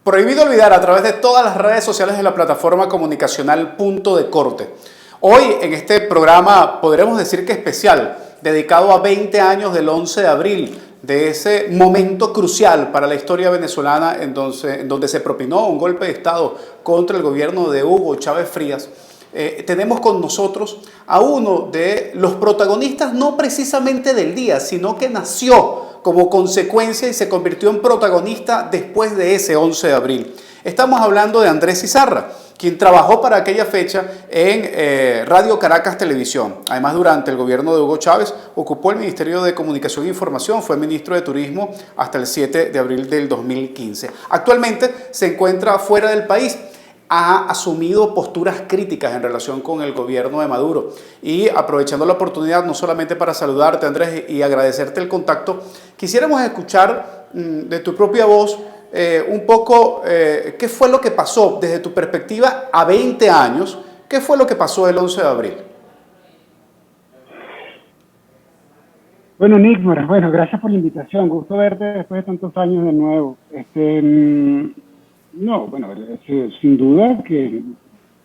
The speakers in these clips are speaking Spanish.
Prohibido olvidar a través de todas las redes sociales de la plataforma comunicacional Punto de Corte. Hoy en este programa podremos decir que especial, dedicado a 20 años del 11 de abril, de ese momento crucial para la historia venezolana en donde se propinó un golpe de Estado contra el gobierno de Hugo Chávez Frías. Tenemos con nosotros a uno de los protagonistas, no precisamente del día, sino que nació como consecuencia y se convirtió en protagonista después de ese 11 de abril. Estamos hablando de Andrés Izarra, quien trabajó para aquella fecha en Radio Caracas Televisión. Además, durante el gobierno de Hugo Chávez, ocupó el Ministerio de Comunicación e Información, fue ministro de Turismo hasta el 7 de abril del 2015. Actualmente se encuentra fuera del país. Ha asumido posturas críticas en relación con el gobierno de Maduro. Y aprovechando la oportunidad, no solamente para saludarte, Andrés, y agradecerte el contacto, quisiéramos escuchar de tu propia voz un poco qué fue lo que pasó desde tu perspectiva a 20 años, qué fue lo que pasó el 11 de abril. Bueno, Nick, bueno, gracias por la invitación. Gusto verte después de tantos años de nuevo. No, bueno, sin duda que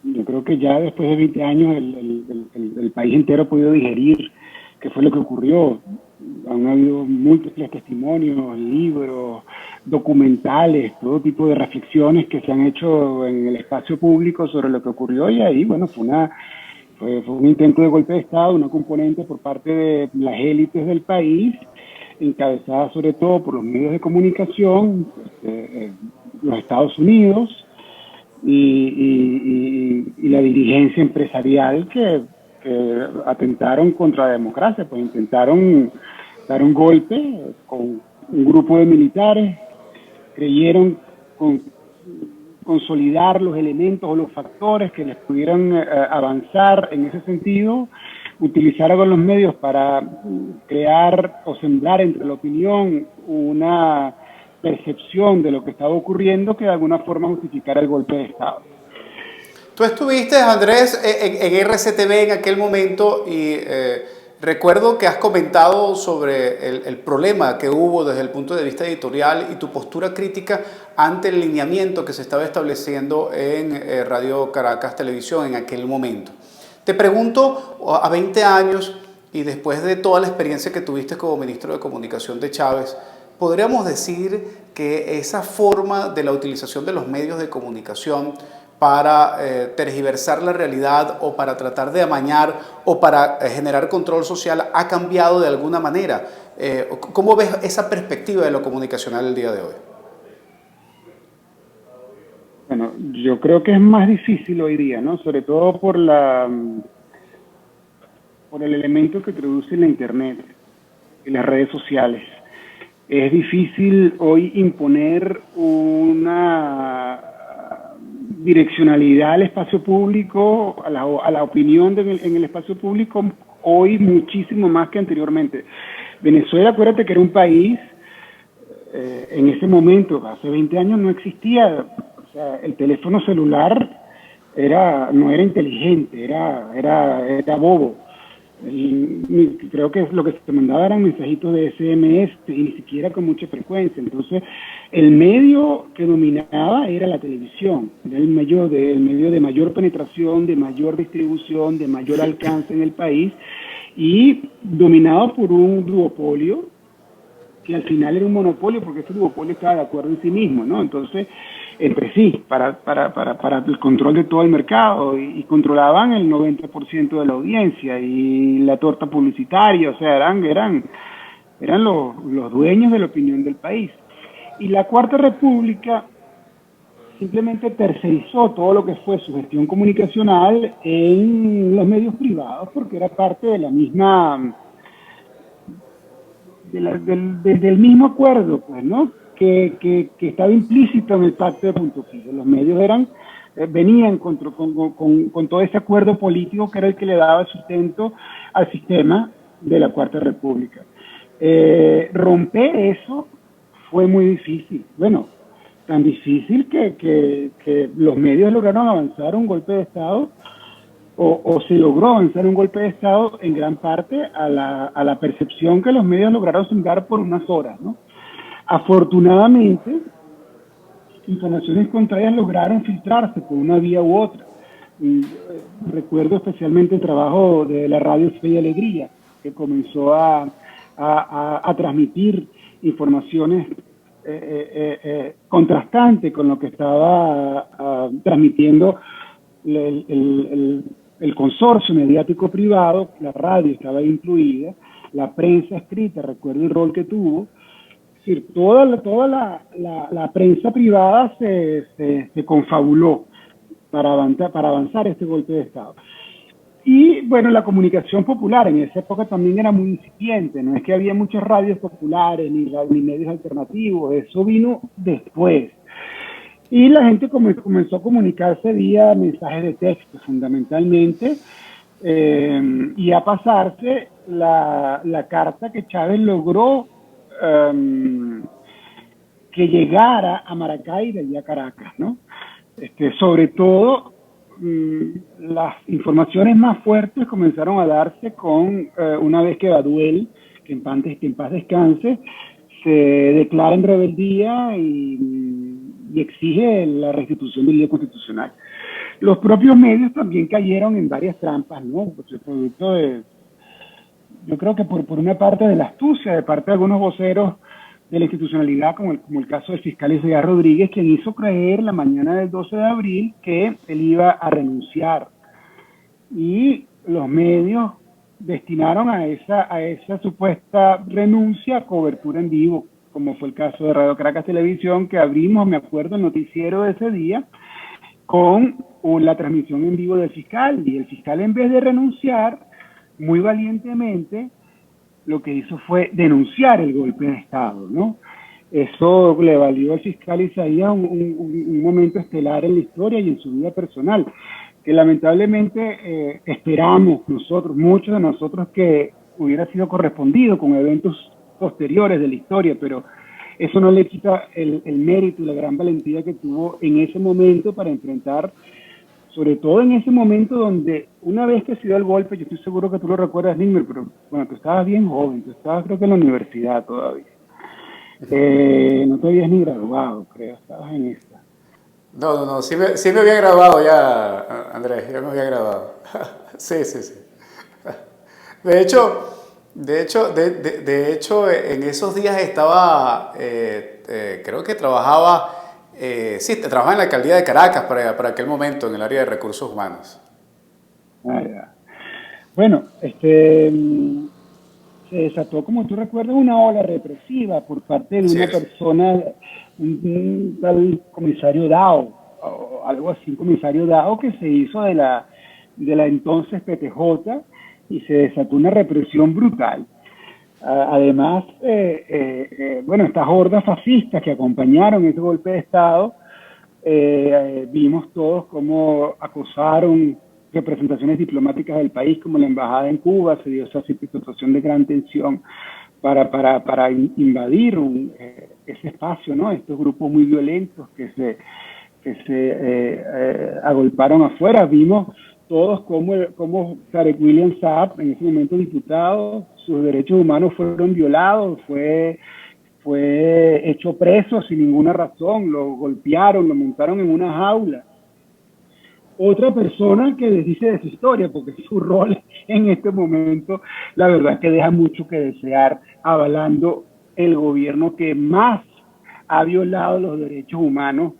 yo creo que ya después de 20 años el país entero ha podido digerir qué fue lo que ocurrió. Han habido múltiples testimonios, libros, documentales, todo tipo de reflexiones que se han hecho en el espacio público sobre lo que ocurrió, y ahí, bueno, fue un intento de golpe de Estado, una componente por parte de las élites del país, encabezada sobre todo por los medios de comunicación, los Estados Unidos y la dirigencia empresarial que atentaron contra la democracia, pues intentaron dar un golpe con un grupo de militares, creyeron consolidar los elementos o los factores que les pudieran avanzar en ese sentido, utilizaron los medios para crear o sembrar entre la opinión una percepción de lo que estaba ocurriendo que de alguna forma justificara el golpe de Estado. Tú estuviste, Andrés, en RCTV en aquel momento y recuerdo que has comentado sobre el problema que hubo desde el punto de vista editorial y tu postura crítica ante el lineamiento que se estaba estableciendo en Radio Caracas Televisión en aquel momento. Te pregunto, a 20 años y después de toda la experiencia que tuviste como ministro de Comunicación de Chávez, ¿podríamos decir que esa forma de la utilización de los medios de comunicación para tergiversar la realidad o para tratar de amañar o para generar control social ha cambiado de alguna manera? ¿Cómo ves esa perspectiva de lo comunicacional el día de hoy? Bueno, yo creo que es más difícil hoy día, ¿no? Sobre todo por el elemento que introduce la Internet y las redes sociales. Es difícil hoy imponer una direccionalidad al espacio público, a la opinión en el espacio público, hoy muchísimo más que anteriormente. Venezuela, acuérdate que era un país, en ese momento, hace 20 años no existía, o sea, el teléfono celular no era inteligente, era bobo. Creo que lo que se mandaba eran mensajitos de SMS y ni siquiera con mucha frecuencia. Entonces, el medio que dominaba era la televisión, era el medio de mayor penetración, de mayor distribución, de mayor alcance en el país, y dominado por un duopolio que al final era un monopolio, porque ese duopolio estaba de acuerdo en sí mismo, ¿no? Entonces, entre sí, para el control de todo el mercado, y controlaban el 90% de la audiencia y la torta publicitaria, o sea, eran los dueños de la opinión del país. Y la Cuarta República simplemente tercerizó todo lo que fue su gestión comunicacional en los medios privados, porque era parte de la misma del mismo acuerdo, pues, ¿no? Que estaba implícito en el pacto de Punto Fijo. Los medios venían con todo ese acuerdo político que era el que le daba sustento al sistema de la Cuarta República. Romper eso fue muy difícil. Bueno, tan difícil que los medios lograron avanzar un golpe de Estado, o se logró avanzar un golpe de Estado en gran parte a la percepción que los medios lograron sembrar por unas horas, ¿no? Afortunadamente, informaciones contrarias lograron filtrarse por una vía u otra. Y, recuerdo especialmente el trabajo de la radio Fe y Alegría, que comenzó a transmitir informaciones contrastantes con lo que estaba transmitiendo el consorcio mediático privado. La radio estaba incluida, la prensa escrita, recuerdo el rol que tuvo. Es decir, toda la prensa privada se confabuló para avanzar este golpe de Estado. Y bueno, la comunicación popular en esa época también era muy incipiente, no es que había muchas radios populares ni medios alternativos, eso vino después. Y la gente comenzó a comunicarse vía mensajes de texto fundamentalmente, y a pasarse la carta que Chávez logró que llegara a Maracay y de allí a Caracas, ¿no? Sobre todo, las informaciones más fuertes comenzaron a darse con una vez que Baduel, que en paz descanse, se declara en rebeldía y exige la restitución del líder constitucional. Los propios medios también cayeron en varias trampas, ¿no? Pues el producto de, yo creo que por una parte de la astucia, de parte de algunos voceros de la institucionalidad, como el caso del fiscal Isaías Rodríguez, quien hizo creer la mañana del 12 de abril que él iba a renunciar. Y los medios destinaron a esa supuesta renuncia cobertura en vivo, como fue el caso de Radio Caracas Televisión, que abrimos, me acuerdo, el noticiero de ese día, con la transmisión en vivo del fiscal. Y el fiscal, en vez de renunciar, muy valientemente, lo que hizo fue denunciar el golpe de Estado, ¿no? Eso le valió al fiscal Isaías un momento estelar en la historia y en su vida personal, que lamentablemente esperamos nosotros, muchos de nosotros, que hubiera sido correspondido con eventos posteriores de la historia, pero eso no le quita el mérito y la gran valentía que tuvo en ese momento para enfrentar, sobre todo en ese momento donde, una vez que se dio el golpe, yo estoy seguro que tú lo recuerdas, Nimmer, pero bueno, tú estabas bien joven, tú estabas creo que en la universidad todavía. No te habías ni graduado, creo, estabas en esta. No, sí me había graduado ya, Andrés, ya me había graduado. Sí. De hecho, en esos días estaba, creo que trabajaba en la alcaldía de Caracas para aquel momento, en el área de recursos humanos. Ya. Bueno, se desató, como tú recuerdas, una ola represiva por parte de una persona, un tal comisario Dao, o algo así, un comisario Dao, que se hizo de la entonces PTJ, y se desató una represión brutal. Además, bueno, estas hordas fascistas que acompañaron ese golpe de Estado, vimos todos cómo acosaron representaciones diplomáticas del país, como la embajada en Cuba. Se dio esa situación de gran tensión para invadir ese espacio, ¿no? Estos grupos muy violentos que se agolparon afuera. Vimos todos como Tarek William Saab, en ese momento diputado, sus derechos humanos fueron violados, fue hecho preso sin ninguna razón, lo golpearon, lo montaron en una jaula. Otra persona que desdice de su historia, porque su rol en este momento, la verdad es que deja mucho que desear, avalando el gobierno que más ha violado los derechos humanos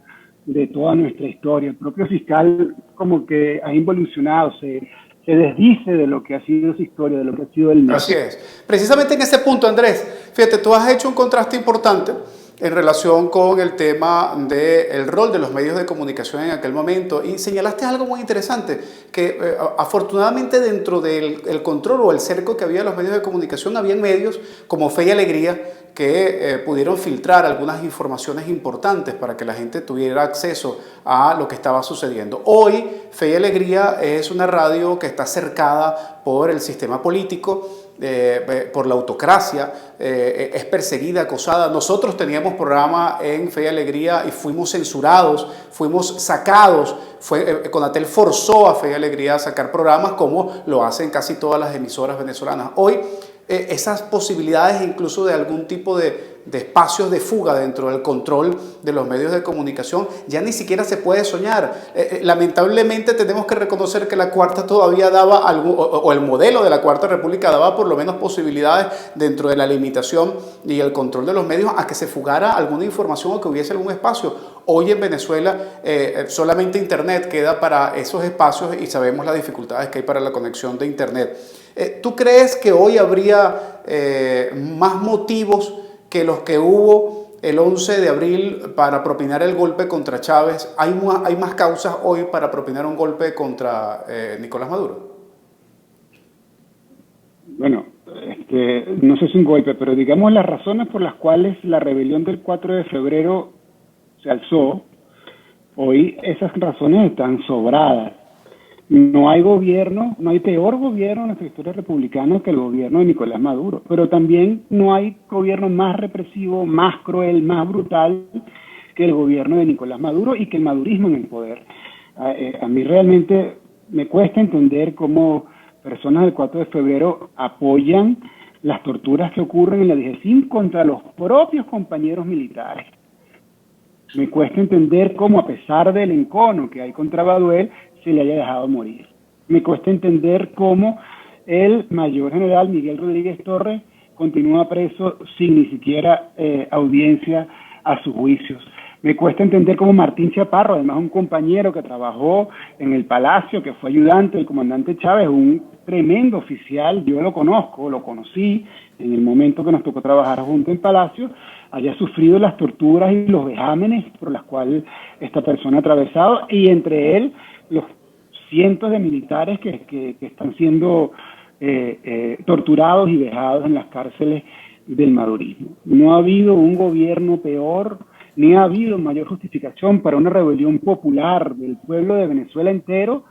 de toda nuestra historia. El propio fiscal como que ha involucionado, se desdice de lo que ha sido su historia, de lo que ha sido el Así es. Precisamente en ese punto, Andrés, fíjate, tú has hecho un contraste importante en relación con el tema del rol de los medios de comunicación en aquel momento, y señalaste algo muy interesante, que afortunadamente dentro del control o el cerco que había de los medios de comunicación, habían medios como Fe y Alegría que pudieron filtrar algunas informaciones importantes para que la gente tuviera acceso a lo que estaba sucediendo. Hoy, Fe y Alegría es una radio que está cercada por el sistema político, por la autocracia, es perseguida, acosada. Nosotros teníamos programa en Fe y Alegría y fuimos censurados, fuimos sacados. Conatel forzó a Fe y Alegría a sacar programas, como lo hacen casi todas las emisoras venezolanas. Hoy esas posibilidades incluso de algún tipo de espacios de fuga dentro del control de los medios de comunicación, ya ni siquiera se puede soñar. Lamentablemente tenemos que reconocer que la Cuarta todavía daba o el modelo de la Cuarta República daba por lo menos posibilidades dentro de la limitación y el control de los medios a que se fugara alguna información o que hubiese algún espacio. Hoy en Venezuela solamente Internet queda para esos espacios y sabemos las dificultades que hay para la conexión de Internet. ¿Tú crees que hoy habría más motivos que los que hubo el 11 de abril para propinar el golpe contra Chávez? ¿Hay más causas hoy para propinar un golpe contra Nicolás Maduro? Bueno, no sé si un golpe, pero digamos las razones por las cuales la rebelión del 4 de febrero se alzó, hoy esas razones están sobradas. No hay gobierno, no hay peor gobierno en nuestra historia republicana que el gobierno de Nicolás Maduro, pero también no hay gobierno más represivo, más cruel, más brutal que el gobierno de Nicolás Maduro y que el madurismo en el poder. A mí realmente me cuesta entender cómo personas del 4 de febrero apoyan las torturas que ocurren en la DGCIM contra los propios compañeros militares. Me cuesta entender cómo, a pesar del encono que hay contra Baduel, se le haya dejado morir. Me cuesta entender cómo el mayor general Miguel Rodríguez Torres continúa preso sin ni siquiera audiencia a sus juicios. Me cuesta entender cómo Martín Chaparro, además un compañero que trabajó en el Palacio, que fue ayudante del comandante Chávez, un tremendo oficial, yo lo conozco, lo conocí en el momento que nos tocó trabajar junto en Palacio, haya sufrido las torturas y los vejámenes por las cuales esta persona ha atravesado, y entre él los cientos de militares que están siendo torturados y vejados en las cárceles del madurismo. No ha habido un gobierno peor, ni ha habido mayor justificación para una rebelión popular del pueblo de Venezuela entero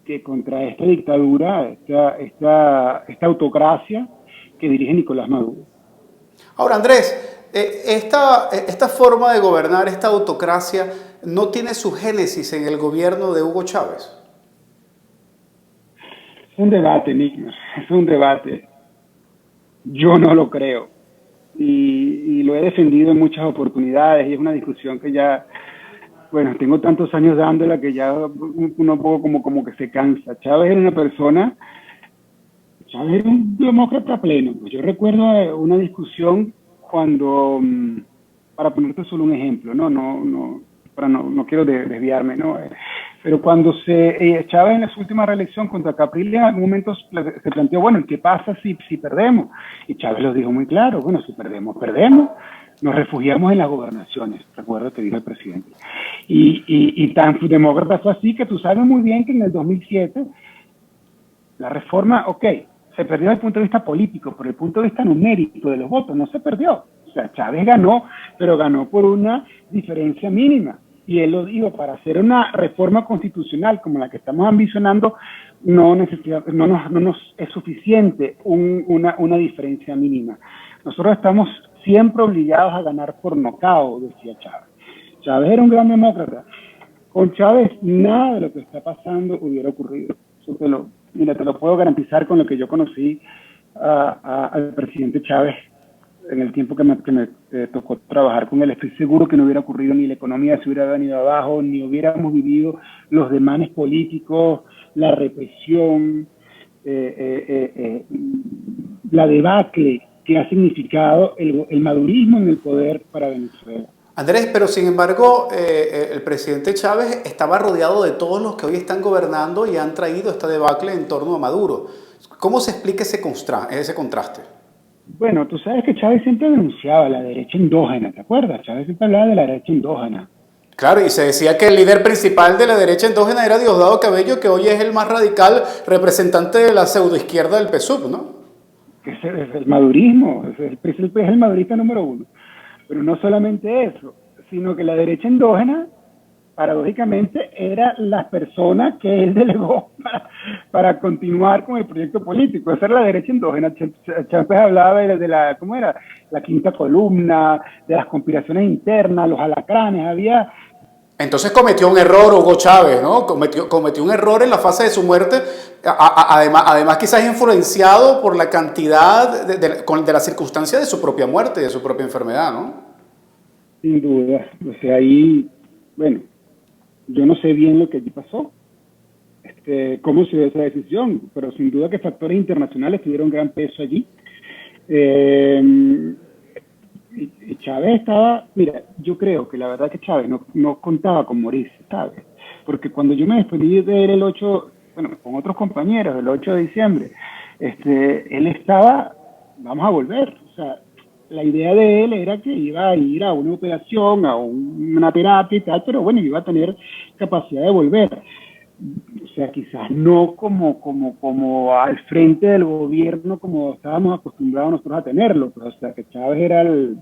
que contra esta dictadura, esta autocracia que dirige Nicolás Maduro. Ahora, Andrés, esta forma de gobernar, esta autocracia, ¿no tiene su génesis en el gobierno de Hugo Chávez? Es un debate, Nick, es un debate. Yo no lo creo. Y lo he defendido en muchas oportunidades y es una discusión que ya, bueno, tengo tantos años dándola que ya uno poco como que se cansa. Chávez era un demócrata pleno. Yo recuerdo una discusión cuando, para ponerte solo un ejemplo, no quiero desviarme, ¿no? Pero cuando Chávez en la última reelección contra Capriles, en algún momento se planteó, bueno, ¿qué pasa si perdemos? Y Chávez lo dijo muy claro, bueno, si perdemos, nos refugiamos en las gobernaciones, recuerdo que dijo el presidente. Y tan demócrata fue así que tú sabes muy bien que en el 2007 la reforma, se perdió desde el punto de vista político, por el punto de vista numérico de los votos, no se perdió. O sea, Chávez ganó, pero ganó por una diferencia mínima. Y él lo dijo, para hacer una reforma constitucional como la que estamos ambicionando, no nos es suficiente una diferencia mínima. Nosotros estamos siempre obligados a ganar por nocaut, decía Chávez. Chávez era un gran demócrata. Con Chávez nada de lo que está pasando hubiera ocurrido. Eso te lo puedo garantizar con lo que yo conocí al presidente Chávez en el tiempo que me tocó trabajar con él. Estoy seguro que no hubiera ocurrido, ni la economía se hubiera venido abajo, ni hubiéramos vivido los desmanes políticos, la represión, la debacle que ha significado el madurismo en el poder para Venezuela. Andrés, pero sin embargo, el presidente Chávez estaba rodeado de todos los que hoy están gobernando y han traído esta debacle en torno a Maduro. ¿Cómo se explica ese contraste? Bueno, tú sabes que Chávez siempre denunciaba la derecha endógena, ¿te acuerdas? Chávez siempre hablaba de la derecha endógena. Claro, y se decía que el líder principal de la derecha endógena era Diosdado Cabello, que hoy es el más radical representante de la pseudoizquierda del PSUV, ¿no? Que es el madurismo, es el madurista número uno. Pero no solamente eso, sino que la derecha endógena, paradójicamente, era las personas que él delegó para continuar con el proyecto político. Esa era la derecha endógena. Chávez hablaba de la, ¿cómo era? La quinta columna, de las conspiraciones internas, los alacranes. Había Entonces cometió un error Hugo Chávez, ¿no? Cometió un error en la fase de su muerte, además quizás influenciado por la cantidad de la circunstancia de su propia muerte, de su propia enfermedad, ¿no? Sin duda. O sea, ahí, bueno, yo no sé bien lo que allí pasó, cómo se dio esa decisión, pero sin duda que factores internacionales tuvieron gran peso allí. Y Chávez estaba, mira, yo creo que la verdad que Chávez no contaba con morirse, ¿sabes? Porque cuando yo me despedí de él el 8, bueno, con otros compañeros, el 8 de diciembre, él estaba, vamos a volver, o sea, la idea de él era que iba a ir a una operación, a una terapia y tal, pero bueno, iba a tener capacidad de volver. O sea, quizás no como al frente del gobierno como estábamos acostumbrados nosotros a tenerlo, pero, o sea, que Chávez era el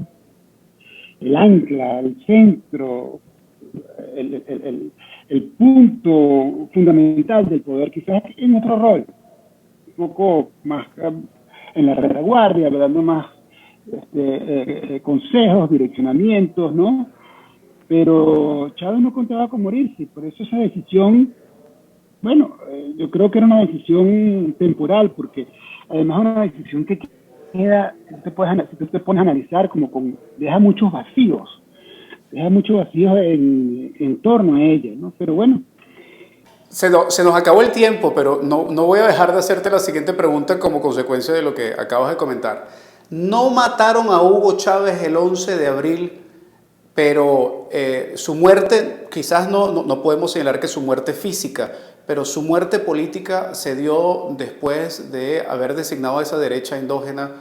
ancla, el centro, el punto fundamental del poder, quizás en otro rol, un poco más en la retaguardia, dando más consejos, direccionamientos, ¿no? Pero Chávez no contaba con morirse, por eso esa decisión, bueno, yo creo que era una decisión temporal, porque además es una decisión que queda, si tú te pones a analizar, deja muchos vacíos en torno a ella, ¿no? Pero bueno. Se nos acabó el tiempo, pero no voy a dejar de hacerte la siguiente pregunta como consecuencia de lo que acabas de comentar. No mataron a Hugo Chávez el 11 de abril, pero su muerte, quizás no podemos señalar que su muerte física, pero su muerte política se dio después de haber designado a esa derecha endógena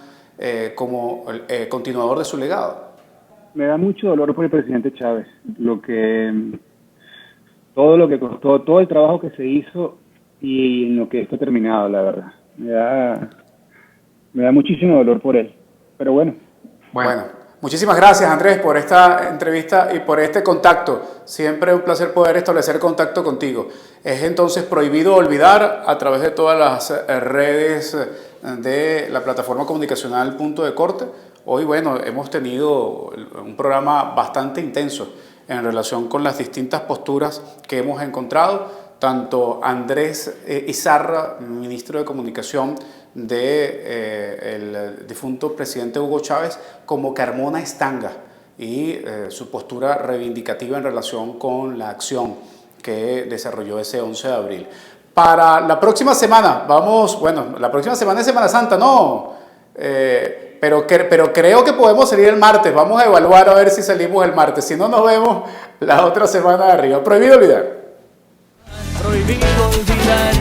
como continuador de su legado. Me da mucho dolor por el presidente Chávez, todo lo que costó, todo el trabajo que se hizo y en lo que está terminado, la verdad. Me da muchísimo dolor por él, pero bueno. Bueno, muchísimas gracias, Andrés, por esta entrevista y por este contacto. Siempre un placer poder establecer contacto contigo. Es entonces prohibido olvidar a través de todas las redes de la plataforma comunicacional Punto de Corte. Hoy, bueno, hemos tenido un programa bastante intenso en relación con las distintas posturas que hemos encontrado, tanto Andrés Izarra, ministro de Comunicación del difunto presidente Hugo Chávez, como Carmona Estanga y su postura reivindicativa en relación con la acción que desarrolló ese 11 de abril. Para la próxima semana, la próxima semana es Semana Santa, ¿no? Pero creo que podemos salir el martes. Vamos a evaluar a ver si salimos el martes. Si no, nos vemos la otra semana de arriba. Prohibido olvidar. Prohibido olvidar.